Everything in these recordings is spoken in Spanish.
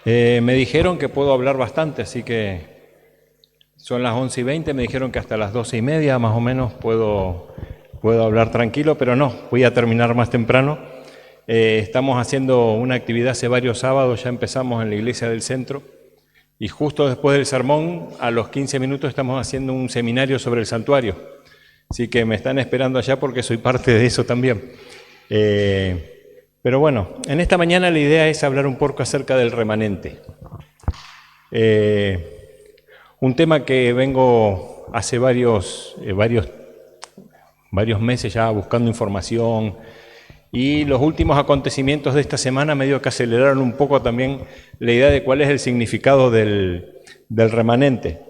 Me dijeron que puedo hablar bastante, así que son las 11:20, me dijeron que hasta las 12:30 más o menos puedo hablar tranquilo, pero no, voy a terminar más temprano. Estamos haciendo una actividad hace varios sábados, ya empezamos en la iglesia del centro, y justo después del sermón, a los 15 minutos, estamos haciendo un seminario sobre el santuario. Así que me están esperando allá porque soy parte de eso también. Pero bueno, en esta mañana la idea es hablar un poco acerca del remanente. Un tema que vengo hace varios meses ya buscando información, y los últimos acontecimientos de esta semana medio que aceleraron un poco también la idea de cuál es el significado del remanente.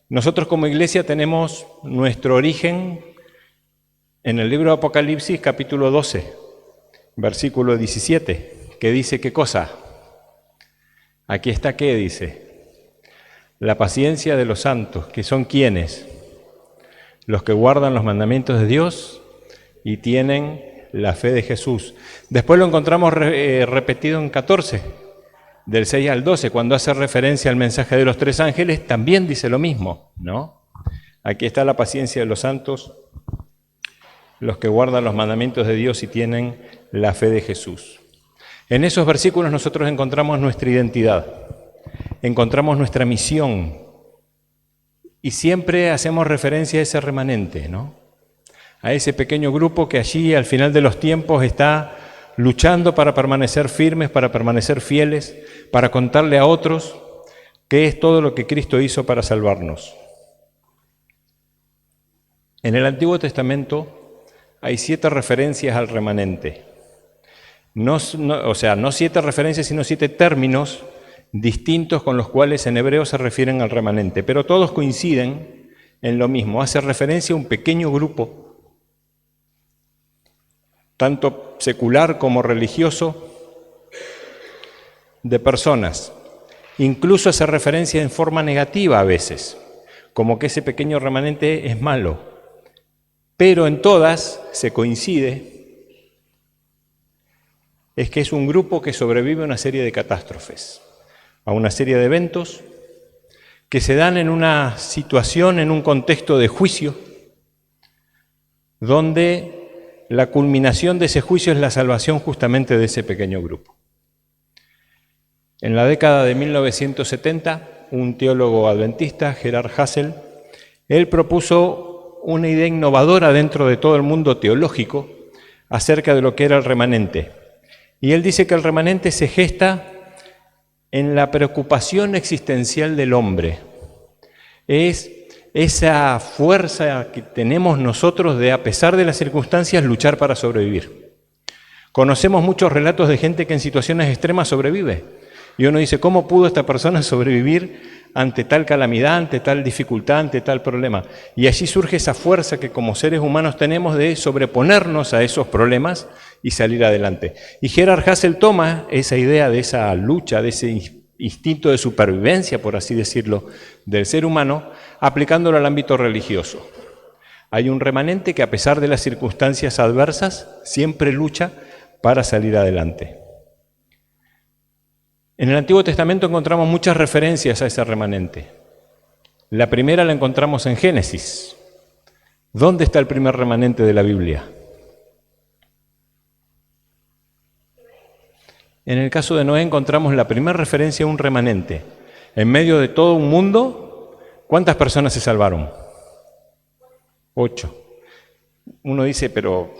Nosotros como iglesia tenemos nuestro origen en el libro de Apocalipsis, capítulo 12, versículo 17, que dice ¿qué cosa? Aquí está ¿qué? Dice, la paciencia de los santos, que son ¿quiénes? Los que guardan los mandamientos de Dios y tienen la fe de Jesús. Después lo encontramos repetido en 14, del 6 al 12, cuando hace referencia al mensaje de los 3 ángeles, también dice lo mismo, ¿no? Aquí está la paciencia de los santos, los que guardan los mandamientos de Dios y tienen la fe de Jesús. En esos versículos nosotros encontramos nuestra identidad, encontramos nuestra misión, y siempre hacemos referencia a ese remanente, ¿no? A ese pequeño grupo que allí al final de los tiempos está luchando para permanecer firmes, para permanecer fieles, para contarle a otros qué es todo lo que Cristo hizo para salvarnos. En el Antiguo Testamento hay 7 referencias al remanente. No 7 referencias, sino 7 términos distintos con los cuales en hebreo se refieren al remanente, pero todos coinciden en lo mismo. Hace referencia a un pequeño grupo, tanto secular como religioso, de personas. Incluso hace referencia en forma negativa a veces, como que ese pequeño remanente es malo. Pero en todas se coincide, es que es un grupo que sobrevive a una serie de catástrofes, a una serie de eventos que se dan en una situación, en un contexto de juicio, donde la culminación de ese juicio es la salvación justamente de ese pequeño grupo. En la década de 1970, un teólogo adventista, Gerhard Hassel, él propuso una idea innovadora dentro de todo el mundo teológico acerca de lo que era el remanente. Y él dice que el remanente se gesta en la preocupación existencial del hombre. Es esa fuerza que tenemos nosotros de, a pesar de las circunstancias, luchar para sobrevivir. Conocemos muchos relatos de gente que en situaciones extremas sobrevive. Y uno dice, ¿cómo pudo esta persona sobrevivir ante tal calamidad, ante tal dificultad, ante tal problema? Y allí surge esa fuerza que como seres humanos tenemos de sobreponernos a esos problemas y salir adelante. Y Gerhard Hassel toma esa idea de esa lucha, de ese instinto de supervivencia, por así decirlo, del ser humano, aplicándolo al ámbito religioso. Hay un remanente que a pesar de las circunstancias adversas, siempre lucha para salir adelante. En el Antiguo Testamento encontramos muchas referencias a ese remanente. La primera la encontramos en Génesis. ¿Dónde está el primer remanente de la Biblia? En el caso de Noé encontramos la primera referencia a un remanente. En medio de todo un mundo, ¿cuántas personas se salvaron? 8. Uno dice, pero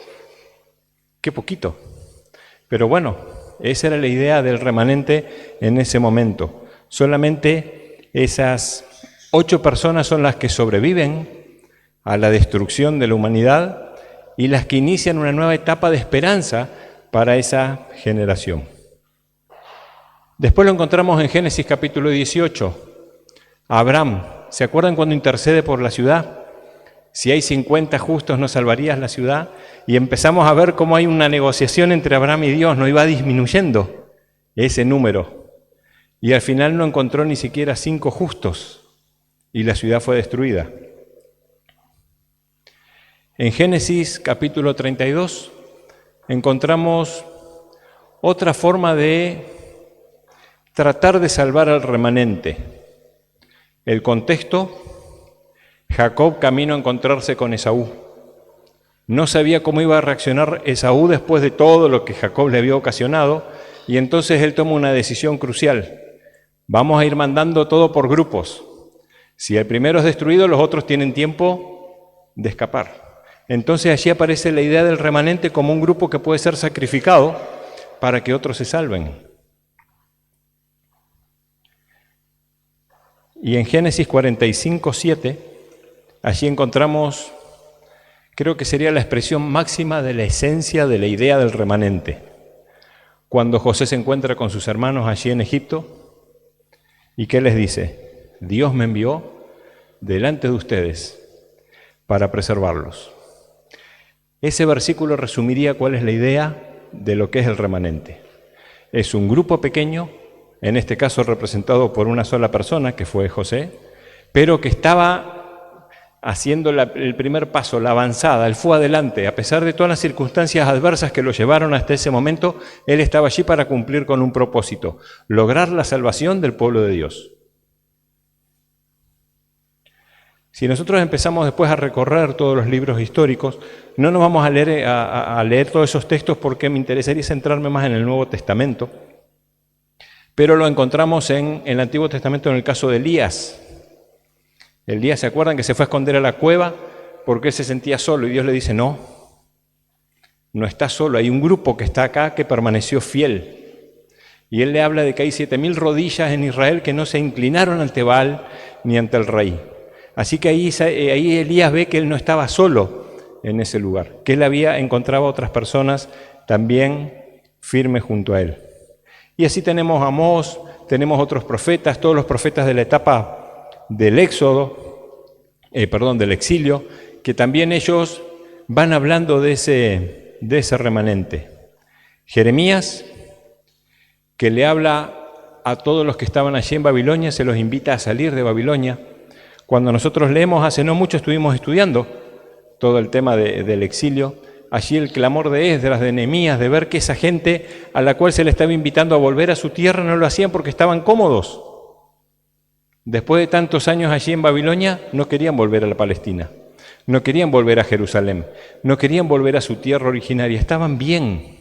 qué poquito. Pero bueno, esa era la idea del remanente en ese momento. Solamente esas 8 personas son las que sobreviven a la destrucción de la humanidad y las que inician una nueva etapa de esperanza para esa generación. Después lo encontramos en Génesis capítulo 18. Abraham, ¿se acuerdan cuando intercede por la ciudad? Si hay 50 justos, ¿no salvarías la ciudad? Y empezamos a ver cómo hay una negociación entre Abraham y Dios, no iba disminuyendo ese número. Y al final no encontró ni siquiera 5 justos y la ciudad fue destruida. En Génesis capítulo 32 encontramos otra forma de tratar de salvar al remanente. El contexto: Jacob camino a encontrarse con Esaú. No sabía cómo iba a reaccionar Esaú después de todo lo que Jacob le había ocasionado, y entonces él toma una decisión crucial. Vamos a ir mandando todo por grupos. Si el primero es destruido, los otros tienen tiempo de escapar. Entonces allí aparece la idea del remanente como un grupo que puede ser sacrificado para que otros se salven. Y en Génesis 45:7, allí encontramos, creo que sería la expresión máxima de la esencia de la idea del remanente. Cuando José se encuentra con sus hermanos allí en Egipto, ¿y qué les dice? Dios me envió delante de ustedes para preservarlos. Ese versículo resumiría cuál es la idea de lo que es el remanente. Es un grupo pequeño, en este caso representado por una sola persona, que fue José, pero que estaba haciendo el primer paso, la avanzada. Él fue adelante, a pesar de todas las circunstancias adversas que lo llevaron hasta ese momento. Él estaba allí para cumplir con un propósito: lograr la salvación del pueblo de Dios. Si nosotros empezamos después a recorrer todos los libros históricos, no nos vamos a leer todos esos textos, porque me interesaría centrarme más en el Nuevo Testamento, pero lo encontramos en el Antiguo Testamento en el caso de Elías. Elías, ¿se acuerdan que se fue a esconder a la cueva porque él se sentía solo? Y Dios le dice: no está solo, hay un grupo que está acá que permaneció fiel. Y él le habla de que hay 7.000 rodillas en Israel que no se inclinaron ante Baal ni ante el rey. Así que ahí Elías ve que él no estaba solo en ese lugar, que él había encontrado a otras personas también firmes junto a él. Y así tenemos a Amós, tenemos otros profetas, todos los profetas de la etapa del del exilio, que también ellos van hablando de ese remanente. Jeremías, que le habla a todos los que estaban allí en Babilonia, se los invita a salir de Babilonia. Cuando nosotros leemos, hace no mucho estuvimos estudiando todo el tema del exilio, allí el clamor de Esdras, de Nehemías, de ver que esa gente a la cual se le estaba invitando a volver a su tierra no lo hacían porque estaban cómodos. Después de tantos años allí en Babilonia, no querían volver a la Palestina, no querían volver a Jerusalén, no querían volver a su tierra originaria, estaban bien.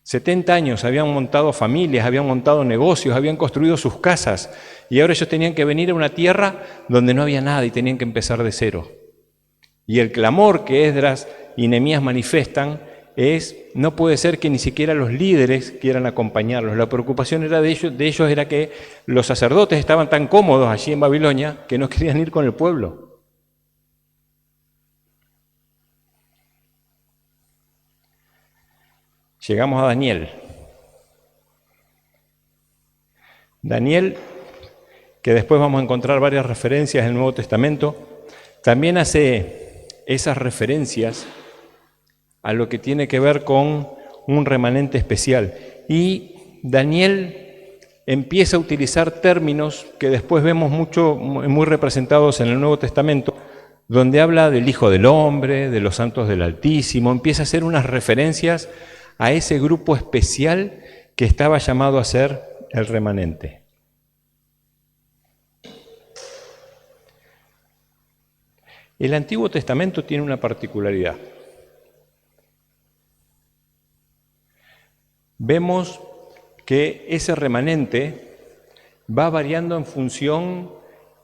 70 años habían montado familias, habían montado negocios, habían construido sus casas, y ahora ellos tenían que venir a una tierra donde no había nada y tenían que empezar de cero. Y el clamor que Esdras y Nehemías manifiestan es: no puede ser que ni siquiera los líderes quieran acompañarlos. La preocupación era de ellos era que los sacerdotes estaban tan cómodos allí en Babilonia que no querían ir con el pueblo. Llegamos a Daniel. Daniel, que después vamos a encontrar varias referencias en el Nuevo Testamento, también hace esas referencias a lo que tiene que ver con un remanente especial. Y Daniel empieza a utilizar términos que después vemos muy representados en el Nuevo Testamento, donde habla del Hijo del Hombre, de los santos del Altísimo. Empieza a hacer unas referencias a ese grupo especial que estaba llamado a ser el remanente. El Antiguo Testamento tiene una particularidad. Vemos que ese remanente va variando en función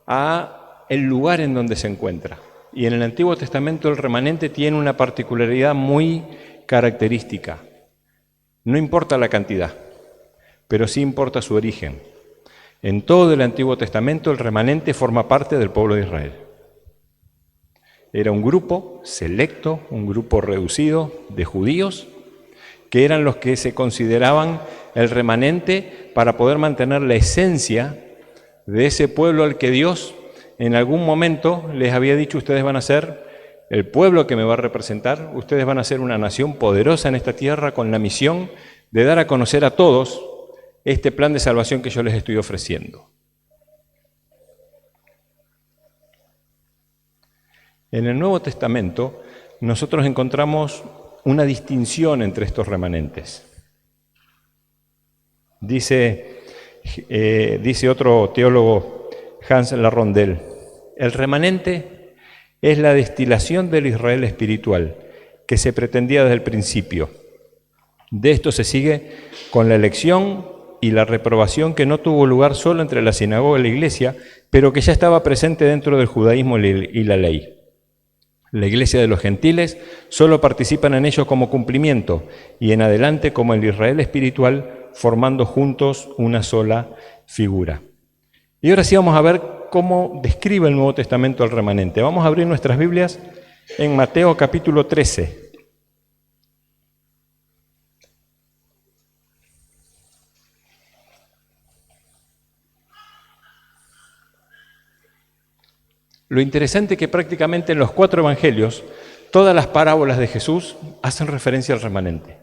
a el lugar en donde se encuentra. Y en el Antiguo Testamento el remanente tiene una particularidad muy característica. No importa la cantidad, pero sí importa su origen. En todo el Antiguo Testamento el remanente forma parte del pueblo de Israel. Era un grupo selecto, un grupo reducido de judíos, que eran los que se consideraban el remanente para poder mantener la esencia de ese pueblo al que Dios en algún momento les había dicho: ustedes van a ser el pueblo que me va a representar, ustedes van a ser una nación poderosa en esta tierra con la misión de dar a conocer a todos este plan de salvación que yo les estoy ofreciendo. En el Nuevo Testamento nosotros encontramos una distinción entre estos remanentes. Dice Dice otro teólogo, Hans Larrondel, el remanente es la destilación del Israel espiritual que se pretendía desde el principio. De esto se sigue con la elección y la reprobación que no tuvo lugar solo entre la sinagoga y la iglesia, pero que ya estaba presente dentro del judaísmo y la ley. La iglesia de los gentiles solo participan en ello como cumplimiento y en adelante como el Israel espiritual, formando juntos una sola figura. Y ahora sí vamos a ver cómo describe el Nuevo Testamento al remanente. Vamos a abrir nuestras Biblias en Mateo capítulo 13. Lo interesante es que prácticamente en los 4 evangelios, todas las parábolas de Jesús hacen referencia al remanente.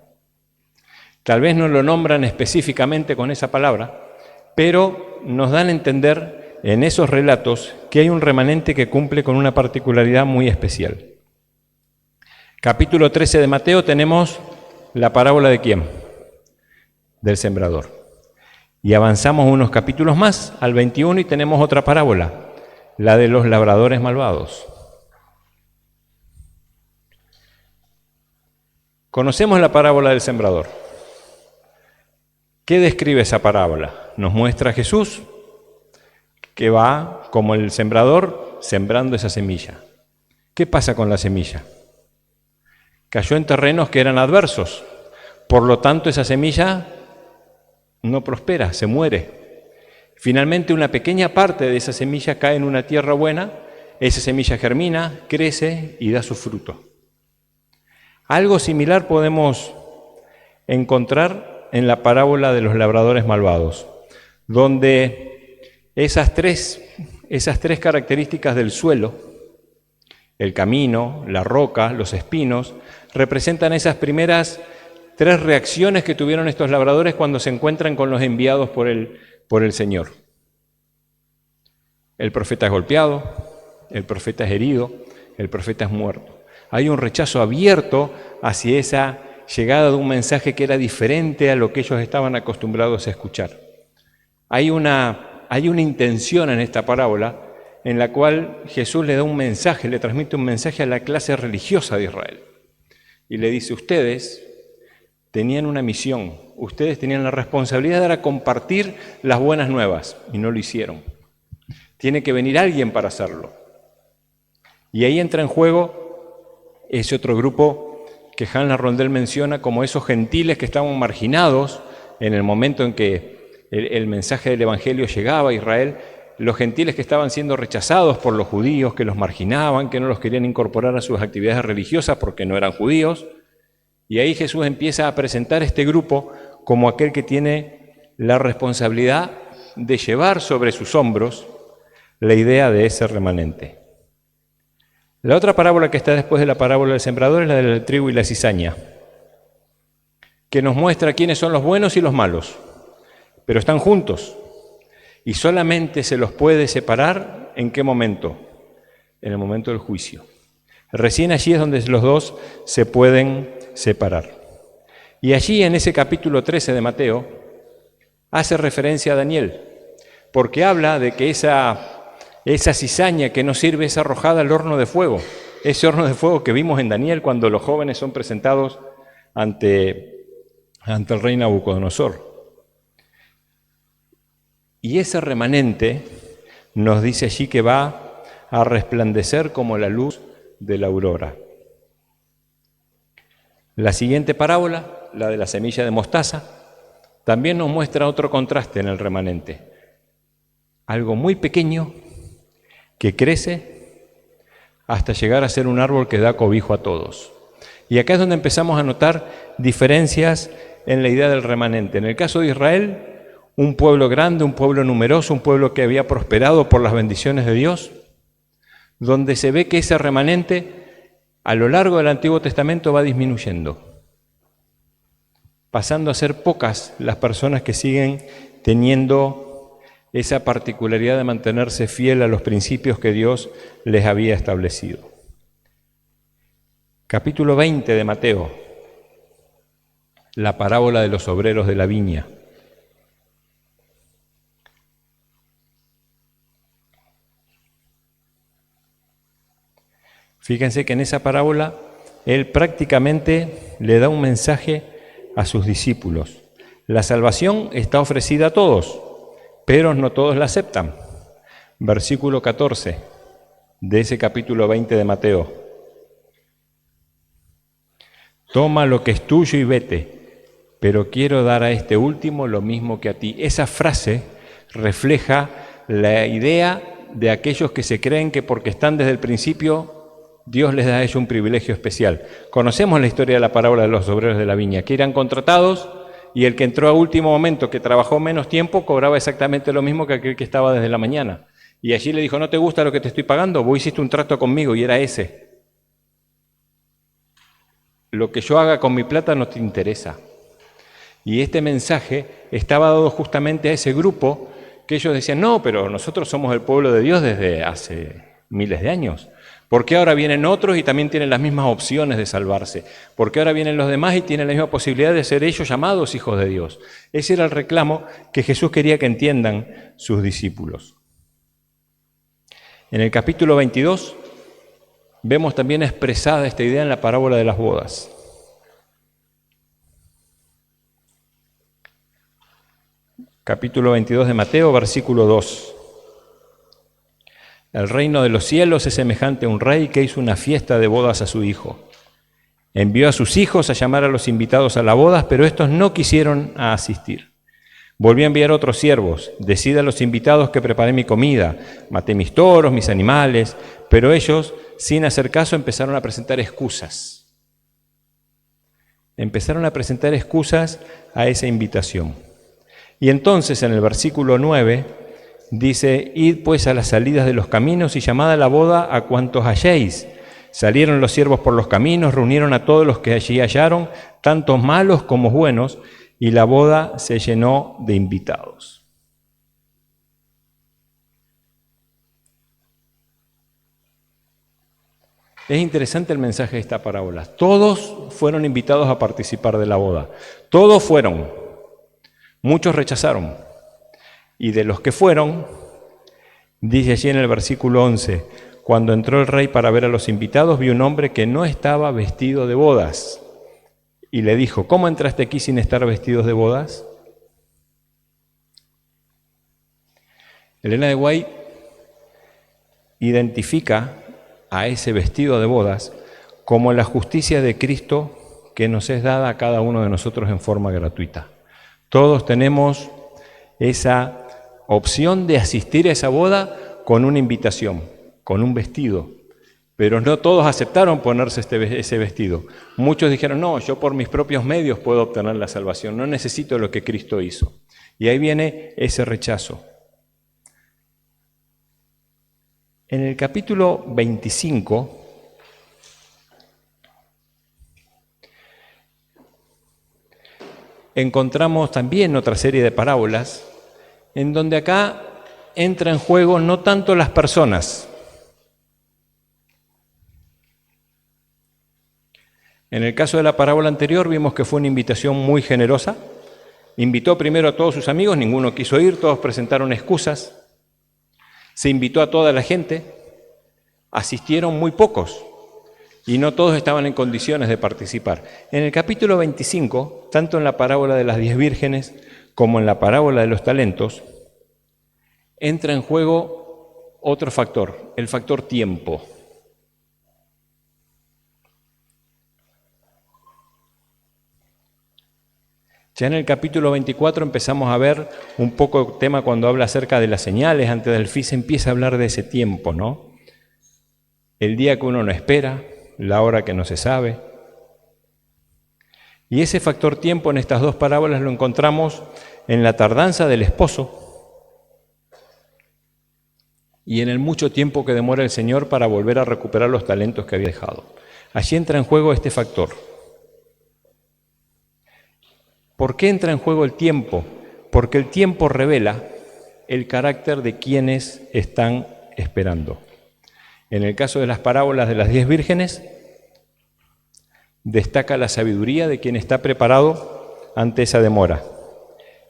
Tal vez no lo nombran específicamente con esa palabra, pero nos dan a entender en esos relatos que hay un remanente que cumple con una particularidad muy especial. Capítulo 13 de Mateo tenemos la parábola de ¿quién? Del sembrador. Y avanzamos unos capítulos más, al 21, y tenemos otra parábola, la de los labradores malvados. Conocemos la parábola del sembrador. ¿Qué describe esa parábola? Nos muestra a Jesús que va como el sembrador sembrando esa semilla. ¿Qué pasa con la semilla? Cayó en terrenos que eran adversos, por lo tanto esa semilla no prospera, se muere. Finalmente una pequeña parte de esa semilla cae en una tierra buena, esa semilla germina, crece y da su fruto. Algo similar podemos encontrar en la parábola de los labradores malvados, donde esas tres características del suelo, el camino, la roca, los espinos, representan esas primeras 3 reacciones que tuvieron estos labradores cuando se encuentran con los enviados por el Señor. El profeta es golpeado, el profeta es herido, el profeta es muerto. Hay un rechazo abierto hacia esa llegada de un mensaje que era diferente a lo que ellos estaban acostumbrados a escuchar. Hay una intención en esta parábola en la cual Jesús le da un mensaje, le transmite un mensaje a la clase religiosa de Israel. Y le dice, ustedes tenían una misión, ustedes tenían la responsabilidad de dar a compartir las buenas nuevas y no lo hicieron. Tiene que venir alguien para hacerlo. Y ahí entra en juego ese otro grupo que Hans Larrondel menciona como esos gentiles que estaban marginados en el momento en que el mensaje del Evangelio llegaba a Israel, los gentiles que estaban siendo rechazados por los judíos, que los marginaban, que no los querían incorporar a sus actividades religiosas porque no eran judíos. Y ahí Jesús empieza a presentar este grupo como aquel que tiene la responsabilidad de llevar sobre sus hombros la idea de ese remanente. La otra parábola que está después de la parábola del sembrador es la del trigo y la cizaña, que nos muestra quiénes son los buenos y los malos, pero están juntos y solamente se los puede separar ¿en qué momento? En el momento del juicio. Recién allí es donde los dos se pueden separar. Y allí en ese capítulo 13 de Mateo hace referencia a Daniel, porque habla de que esa cizaña que no sirve es arrojada al horno de fuego, ese horno de fuego que vimos en Daniel cuando los jóvenes son presentados ante el rey Nabucodonosor. Y ese remanente nos dice allí que va a resplandecer como la luz de la aurora. La siguiente parábola, la de la semilla de mostaza, también nos muestra otro contraste en el remanente. Algo muy pequeño que crece hasta llegar a ser un árbol que da cobijo a todos. Y acá es donde empezamos a notar diferencias en la idea del remanente. En el caso de Israel, un pueblo grande, un pueblo numeroso, un pueblo que había prosperado por las bendiciones de Dios, donde se ve que ese remanente a lo largo del Antiguo Testamento va disminuyendo, pasando a ser pocas las personas que siguen teniendo esa particularidad de mantenerse fiel a los principios que Dios les había establecido. Capítulo 20 de Mateo, la parábola de los obreros de la viña. Fíjense que en esa parábola Él prácticamente le da un mensaje a sus discípulos. La salvación está ofrecida a todos, pero no todos la aceptan. Versículo 14 de ese capítulo 20 de Mateo. Toma lo que es tuyo y vete, pero quiero dar a este último lo mismo que a ti. Esa frase refleja la idea de aquellos que se creen que porque están desde el principio, Dios les da a ellos un privilegio especial. Conocemos la historia de la parábola de los obreros de la viña, que eran contratados y el que entró a último momento, que trabajó menos tiempo, cobraba exactamente lo mismo que aquel que estaba desde la mañana. Y allí le dijo, ¿no te gusta lo que te estoy pagando? Vos hiciste un trato conmigo y era ese. Lo que yo haga con mi plata no te interesa. Y este mensaje estaba dado justamente a ese grupo que ellos decían, no, pero nosotros somos el pueblo de Dios desde hace miles de años. ¿Por qué ahora vienen otros y también tienen las mismas opciones de salvarse? ¿Por qué ahora vienen los demás y tienen la misma posibilidad de ser ellos llamados hijos de Dios? Ese era el reclamo que Jesús quería que entiendan sus discípulos. En el capítulo 22 vemos también expresada esta idea en la parábola de las bodas. Capítulo 22 de Mateo, versículo 2. El reino de los cielos es semejante a un rey que hizo una fiesta de bodas a su hijo. Envió a sus hijos a llamar a los invitados a las bodas, pero estos no quisieron asistir. Volvió a enviar otros siervos, decid a los invitados que preparé mi comida, maté mis toros, mis animales, pero ellos, sin hacer caso, empezaron a presentar excusas. Empezaron a presentar excusas a esa invitación. Y entonces en el versículo 9 dice, id pues a las salidas de los caminos y llamad a la boda a cuantos halléis. Salieron los siervos por los caminos, reunieron a todos los que allí hallaron, tantos malos como buenos, y la boda se llenó de invitados. Es interesante el mensaje de esta parábola. Todos fueron invitados a participar de la boda. Todos fueron. Muchos rechazaron. Y de los que fueron, dice allí en el versículo 11, cuando entró el rey para ver a los invitados, vio un hombre que no estaba vestido de bodas. Y le dijo, ¿cómo entraste aquí sin estar vestidos de bodas? Elena de White identifica a ese vestido de bodas como la justicia de Cristo que nos es dada a cada uno de nosotros en forma gratuita. Todos tenemos esa opción de asistir a esa boda con una invitación, con un vestido. Pero no todos aceptaron ponerse ese vestido. Muchos dijeron, no, yo por mis propios medios puedo obtener la salvación, no necesito lo que Cristo hizo. Y ahí viene ese rechazo. En el capítulo 25, encontramos también otra serie de parábolas, en donde acá entra en juego no tanto las personas. En el caso de la parábola anterior vimos que fue una invitación muy generosa. Invitó primero a todos sus amigos, ninguno quiso ir, todos presentaron excusas. Se invitó a toda la gente, asistieron muy pocos y no todos estaban en condiciones de participar. En el capítulo 25, tanto en la parábola de las 10 vírgenes como en la parábola de los talentos, entra en juego otro factor, el factor tiempo. Ya en el capítulo 24 empezamos a ver un poco el tema cuando habla acerca de las señales, antes del fin se empieza a hablar de ese tiempo, ¿no? El día que uno no espera, la hora que no se sabe. Y ese factor tiempo en estas dos parábolas lo encontramos en la tardanza del esposo y en el mucho tiempo que demora el Señor para volver a recuperar los talentos que había dejado. Allí entra en juego este factor. ¿Por qué entra en juego el tiempo? Porque el tiempo revela el carácter de quienes están esperando. En el caso de las parábolas de las 10 vírgenes, destaca la sabiduría de quien está preparado ante esa demora.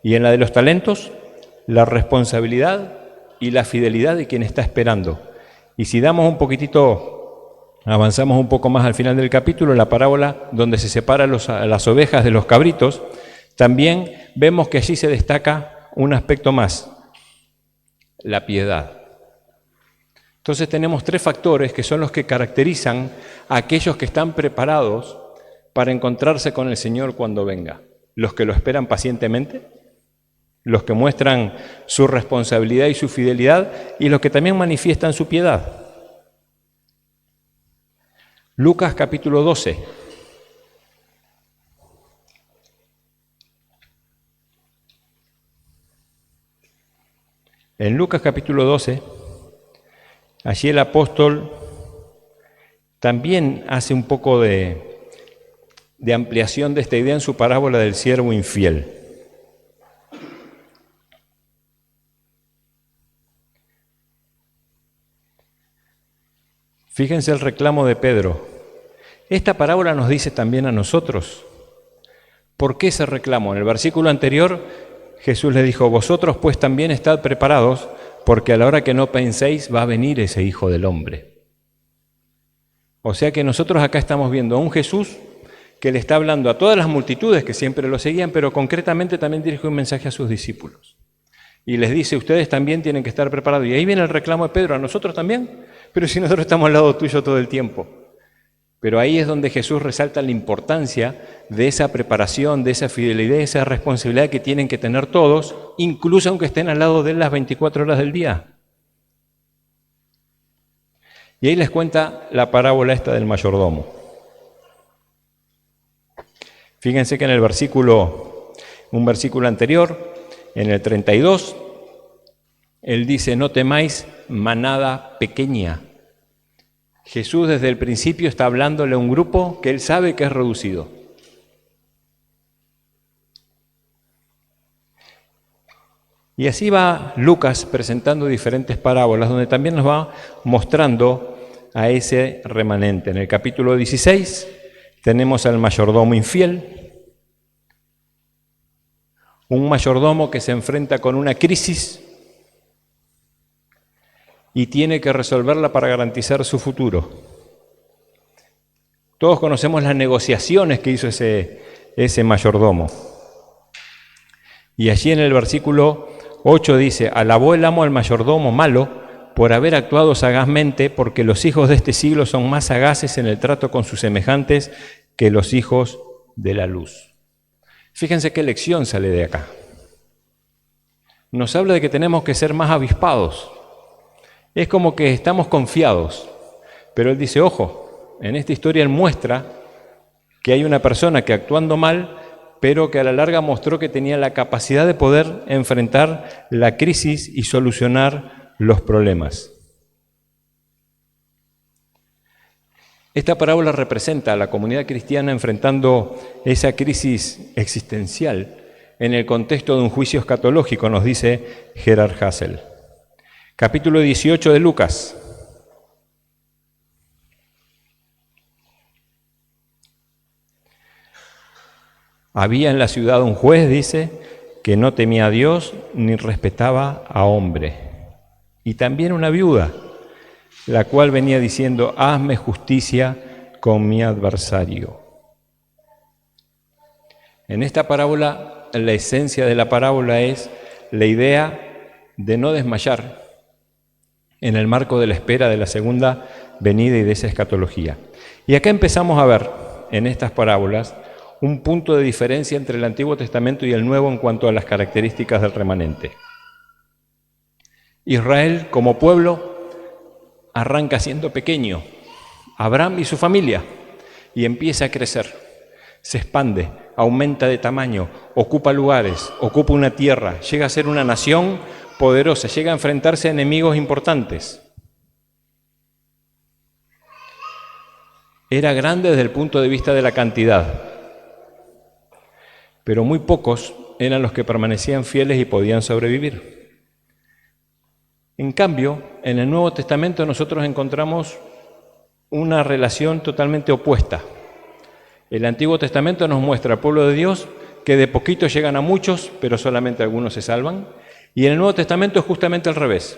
Y en la de los talentos, la responsabilidad y la fidelidad de quien está esperando. Y si damos un poquitito Avanzamos un poco más al final del capítulo, la parábola donde se separa las ovejas de los cabritos. También vemos que allí se destaca un aspecto más, la piedad. Entonces tenemos 3 factores que son los que caracterizan a aquellos que están preparados para encontrarse con el Señor cuando venga. Los que lo esperan pacientemente, los que muestran su responsabilidad y su fidelidad, y los que también manifiestan su piedad. Lucas capítulo 12. En Lucas capítulo 12, allí el apóstol también hace un poco de ampliación de esta idea en su parábola del siervo infiel. Fíjense el reclamo de Pedro. Esta parábola nos dice también a nosotros. ¿Por qué ese reclamo? En el versículo anterior, Jesús le dijo, vosotros pues también estad preparados, porque a la hora que no penséis va a venir ese Hijo del Hombre. O sea que nosotros acá estamos viendo a un Jesús que le está hablando a todas las multitudes que siempre lo seguían, pero concretamente también dirige un mensaje a sus discípulos. Y les dice, ustedes también tienen que estar preparados. Y ahí viene el reclamo de Pedro, ¿a nosotros también? Pero si nosotros estamos al lado tuyo todo el tiempo. Pero ahí es donde Jesús resalta la importancia de esa preparación, de esa fidelidad, de esa responsabilidad que tienen que tener todos, incluso aunque estén al lado de él las 24 horas del día. Y ahí les cuenta la parábola esta del mayordomo. Fíjense que en un versículo anterior, en el 32, él dice, no temáis manada pequeña. Jesús desde el principio está hablándole a un grupo que él sabe que es reducido. Y así va Lucas presentando diferentes parábolas, donde también nos va mostrando a ese remanente. En el capítulo 16 tenemos al mayordomo infiel, un mayordomo que se enfrenta con una crisis y tiene que resolverla para garantizar su futuro. Todos conocemos las negociaciones que hizo ese mayordomo. Y allí en el versículo 8 dice, alabó el amo al mayordomo malo por haber actuado sagazmente, porque los hijos de este siglo son más sagaces en el trato con sus semejantes que los hijos de la luz. Fíjense qué lección sale de acá. Nos habla de que tenemos que ser más avispados. Es como que estamos confiados, pero él dice, ojo, en esta historia él muestra que hay una persona que actuando mal, pero que a la larga mostró que tenía la capacidad de poder enfrentar la crisis y solucionar los problemas. Esta parábola representa a la comunidad cristiana enfrentando esa crisis existencial en el contexto de un juicio escatológico, nos dice Gerhard Hassel. Capítulo 18 de Lucas. Había en la ciudad un juez, dice, que no temía a Dios ni respetaba a hombre. Y también una viuda, la cual venía diciendo, hazme justicia con mi adversario. En esta parábola, la esencia de la parábola es la idea de no desmayar en el marco de la espera de la segunda venida y de esa escatología. Y acá empezamos a ver, en estas parábolas, un punto de diferencia entre el Antiguo Testamento y el Nuevo en cuanto a las características del remanente. Israel, como pueblo, arranca siendo pequeño, Abraham y su familia, y empieza a crecer, se expande, aumenta de tamaño, ocupa lugares, ocupa una tierra, llega a ser una nación poderosa, llega a enfrentarse a enemigos importantes. Era grande desde el punto de vista de la cantidad, pero muy pocos eran los que permanecían fieles y podían sobrevivir. En cambio, en el Nuevo Testamento nosotros encontramos una relación totalmente opuesta. El Antiguo Testamento nos muestra al pueblo de Dios que de poquito llegan a muchos, pero solamente algunos se salvan. Y en el Nuevo Testamento es justamente al revés.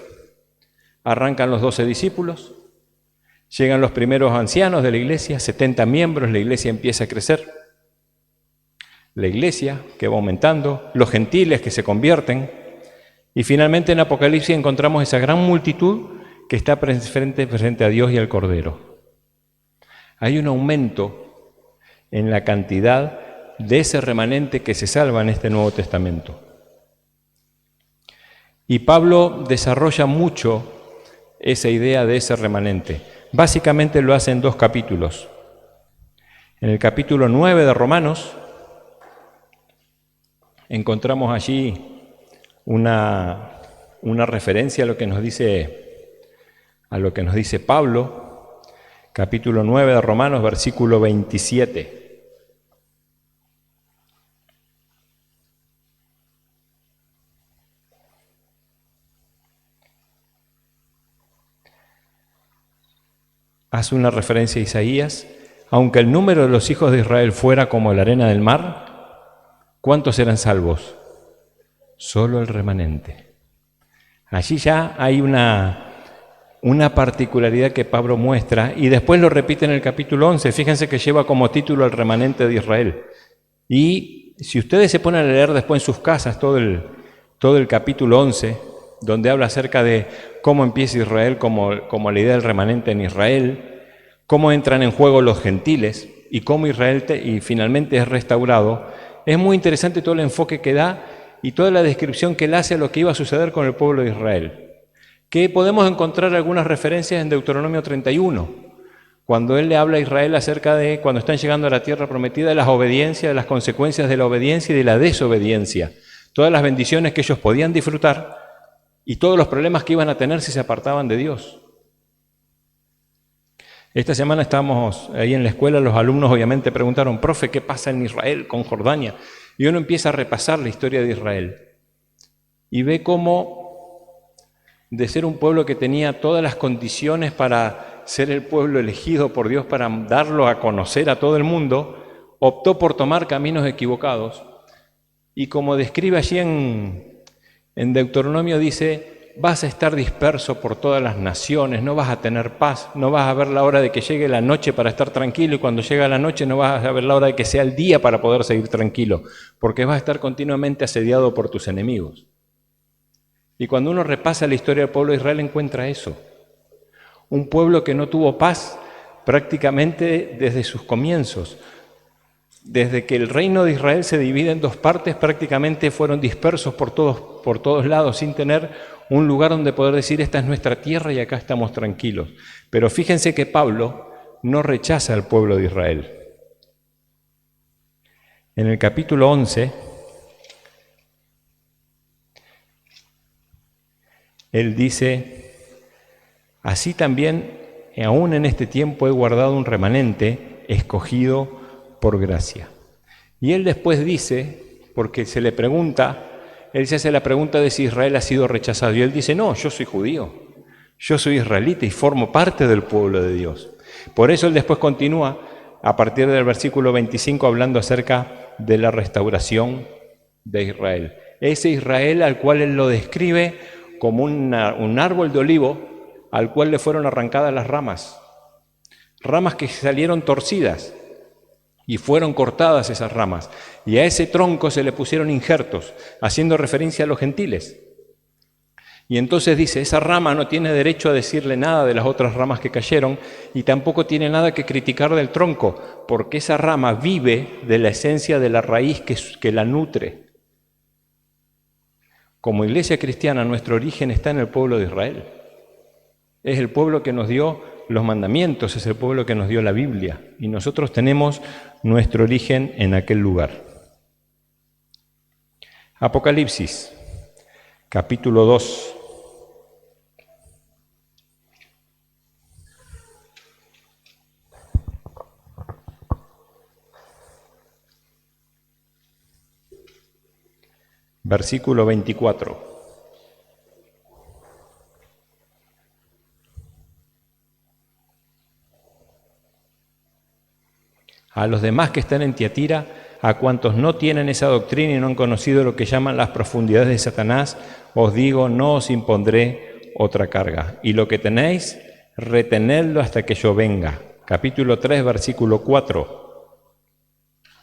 Arrancan los 12 discípulos, Llegan los primeros ancianos de la iglesia, 70 miembros, la iglesia empieza a crecer. La iglesia que va aumentando, los gentiles que se convierten, y finalmente en Apocalipsis encontramos esa gran multitud que está frente a Dios y al Cordero. Hay un aumento en la cantidad de ese remanente que se salva en este Nuevo Testamento. Y Pablo desarrolla mucho esa idea de ese remanente. Básicamente lo hace en 2 capítulos. En el capítulo 9 de Romanos encontramos allí una referencia a lo que nos dice Pablo, capítulo 9 de Romanos, versículo 27. Hace una referencia a Isaías: aunque el número de los hijos de Israel fuera como la arena del mar, ¿cuántos serán salvos? Solo el remanente. Allí ya hay una particularidad que Pablo muestra, y después lo repite en el capítulo 11. Fíjense que lleva como título el remanente de Israel. Y si ustedes se ponen a leer después en sus casas todo el capítulo 11, donde habla acerca de cómo empieza Israel como la idea del remanente en Israel, cómo entran en juego los gentiles y cómo Israel y finalmente es restaurado, es muy interesante todo el enfoque que da y toda la descripción que él hace a lo que iba a suceder con el pueblo de Israel. Que podemos encontrar algunas referencias en Deuteronomio 31, cuando él le habla a Israel acerca de cuando están llegando a la tierra prometida, de las obediencias, de las consecuencias de la obediencia y de la desobediencia, todas las bendiciones que ellos podían disfrutar y todos los problemas que iban a tener si se apartaban de Dios. Esta semana estábamos ahí en la escuela, los alumnos obviamente preguntaron: profe, ¿qué pasa en Israel con Jordania? Y uno empieza a repasar la historia de Israel y ve cómo, de ser un pueblo que tenía todas las condiciones para ser el pueblo elegido por Dios para darlo a conocer a todo el mundo, optó por tomar caminos equivocados. Y como describe allí en Deuteronomio, dice: vas a estar disperso por todas las naciones, no vas a tener paz, no vas a ver la hora de que llegue la noche para estar tranquilo, y cuando llega la noche no vas a ver la hora de que sea el día para poder seguir tranquilo, porque vas a estar continuamente asediado por tus enemigos. Y cuando uno repasa la historia del pueblo de Israel encuentra eso: un pueblo que no tuvo paz prácticamente desde sus comienzos. Desde que el reino de Israel se divide en 2 partes, prácticamente fueron dispersos por todos lados, sin tener un lugar donde poder decir: esta es nuestra tierra y acá estamos tranquilos. Pero fíjense que Pablo no rechaza al pueblo de Israel. En el capítulo 11, él dice: así también, aún en este tiempo he guardado un remanente escogido por gracia. Y él después dice, porque se le pregunta, él se hace la pregunta de si Israel ha sido rechazado, y él dice: no, yo soy judío, yo soy israelita y formo parte del pueblo de Dios. Por eso él después continúa a partir del versículo 25 hablando acerca de la restauración de Israel. Ese Israel al cual él lo describe como un árbol de olivo al cual le fueron arrancadas las ramas que salieron torcidas, y fueron cortadas esas ramas, y a ese tronco se le pusieron injertos, haciendo referencia a los gentiles. Y entonces dice: esa rama no tiene derecho a decirle nada de las otras ramas que cayeron, y tampoco tiene nada que criticar del tronco, porque esa rama vive de la esencia de la raíz que la nutre. Como iglesia cristiana, nuestro origen está en el pueblo de Israel. Es el pueblo que nos dio los mandamientos, es el pueblo que nos dio la Biblia, y nosotros tenemos nuestro origen en aquel lugar. Apocalipsis, capítulo 2. Versículo 24. A los demás que están en Tiatira, a cuantos no tienen esa doctrina y no han conocido lo que llaman las profundidades de Satanás, os digo: no os impondré otra carga. Y lo que tenéis, retenedlo hasta que yo venga. Capítulo 3, versículo 4.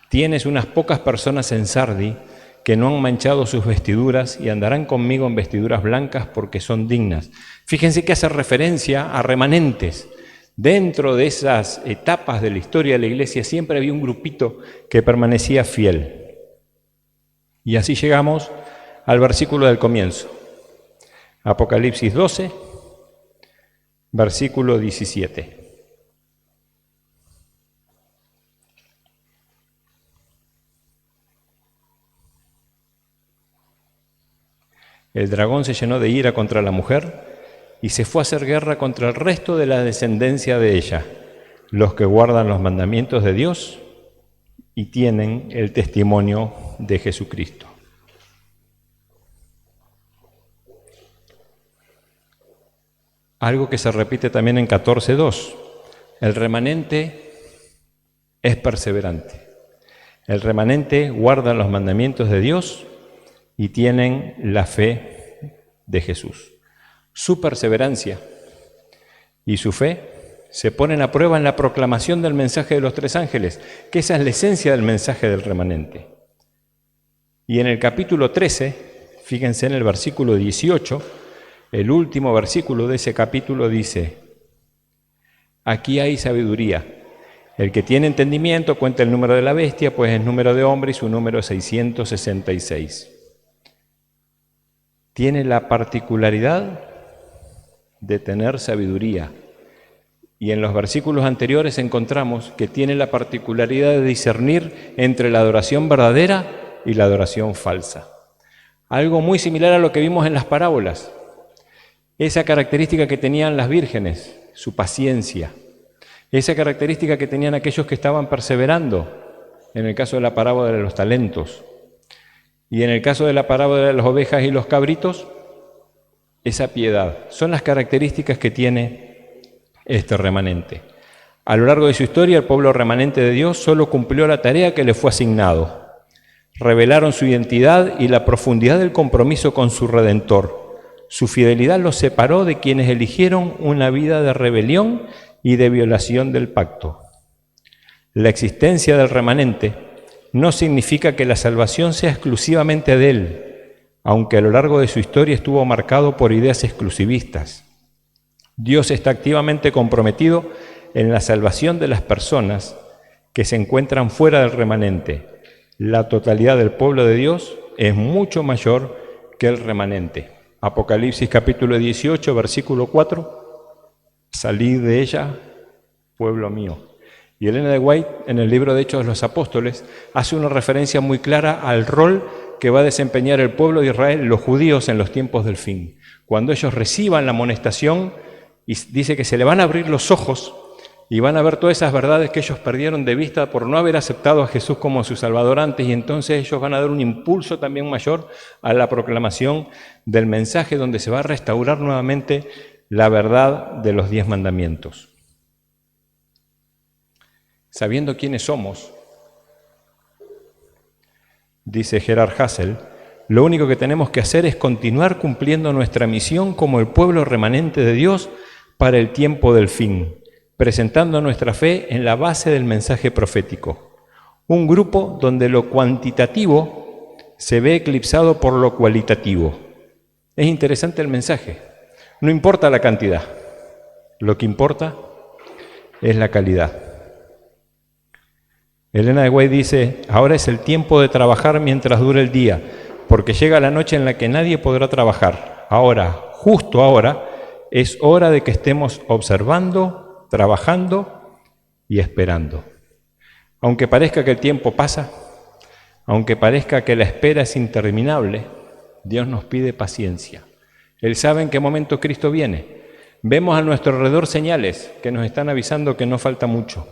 Tienes unas pocas personas en Sardi que no han manchado sus vestiduras y andarán conmigo en vestiduras blancas porque son dignas. Fíjense que hace referencia a remanentes. Dentro de esas etapas de la historia de la iglesia siempre había un grupito que permanecía fiel. Y así llegamos al versículo del comienzo. Apocalipsis 12, versículo 17. El dragón se llenó de ira contra la mujer y se fue a hacer guerra contra el resto de la descendencia de ella, los que guardan los mandamientos de Dios y tienen el testimonio de Jesucristo. Algo que se repite también en 14:2. El remanente es perseverante. El remanente guarda los mandamientos de Dios y tienen la fe de Jesús. Su perseverancia y su fe se ponen a prueba en la proclamación del mensaje de los tres ángeles, que esa es la esencia del mensaje del remanente. Y en el capítulo 13, fíjense en el versículo 18, el último versículo de ese capítulo dice: aquí hay sabiduría. El que tiene entendimiento cuenta el número de la bestia, pues es número de hombre y su número es 666. Tiene la particularidad de tener sabiduría. Y en los versículos anteriores encontramos que tiene la particularidad de discernir entre la adoración verdadera y la adoración falsa. Algo muy similar a lo que vimos en las parábolas. Esa característica que tenían las vírgenes, su paciencia. Esa característica que tenían aquellos que estaban perseverando, en el caso de la parábola de los talentos. Y en el caso de la parábola de las ovejas y los cabritos, esa piedad. Son las características que tiene este remanente. A lo largo de su historia, el pueblo remanente de Dios solo cumplió la tarea que le fue asignado. Revelaron su identidad y la profundidad del compromiso con su Redentor. Su fidelidad los separó de quienes eligieron una vida de rebelión y de violación del pacto. La existencia del remanente no significa que la salvación sea exclusivamente de él, aunque a lo largo de su historia estuvo marcado por ideas exclusivistas. Dios está activamente comprometido en la salvación de las personas que se encuentran fuera del remanente. La totalidad del pueblo de Dios es mucho mayor que el remanente. Apocalipsis capítulo 18, versículo 4. Salid de ella, pueblo mío. Y Elena de White, en el libro de Hechos de los Apóstoles, hace una referencia muy clara al rol que va a desempeñar el pueblo de Israel, los judíos, en los tiempos del fin. Cuando ellos reciban la amonestación, y dice que se le van a abrir los ojos y van a ver todas esas verdades que ellos perdieron de vista por no haber aceptado a Jesús como su Salvador antes, y entonces ellos van a dar un impulso también mayor a la proclamación del mensaje, donde se va a restaurar nuevamente la verdad de los 10 mandamientos. Sabiendo quiénes somos, dice Gerhard Hassel, lo único que tenemos que hacer es continuar cumpliendo nuestra misión como el pueblo remanente de Dios para el tiempo del fin, presentando nuestra fe en la base del mensaje profético. Un grupo donde lo cuantitativo se ve eclipsado por lo cualitativo. Es interesante el mensaje. No importa la cantidad, lo que importa es la calidad. Elena de White dice: ahora es el tiempo de trabajar mientras dure el día, porque llega la noche en la que nadie podrá trabajar. Ahora, justo ahora, es hora de que estemos observando, trabajando y esperando. Aunque parezca que el tiempo pasa, aunque parezca que la espera es interminable, Dios nos pide paciencia. Él sabe en qué momento Cristo viene. Vemos a nuestro alrededor señales que nos están avisando que no falta mucho.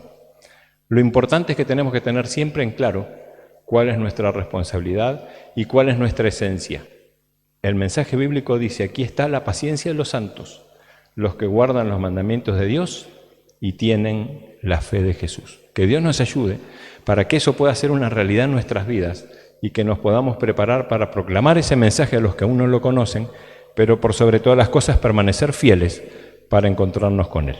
Lo importante es que tenemos que tener siempre en claro cuál es nuestra responsabilidad y cuál es nuestra esencia. El mensaje bíblico dice: aquí está la paciencia de los santos, los que guardan los mandamientos de Dios y tienen la fe de Jesús. Que Dios nos ayude para que eso pueda ser una realidad en nuestras vidas y que nos podamos preparar para proclamar ese mensaje a los que aún no lo conocen, pero por sobre todas las cosas permanecer fieles para encontrarnos con Él.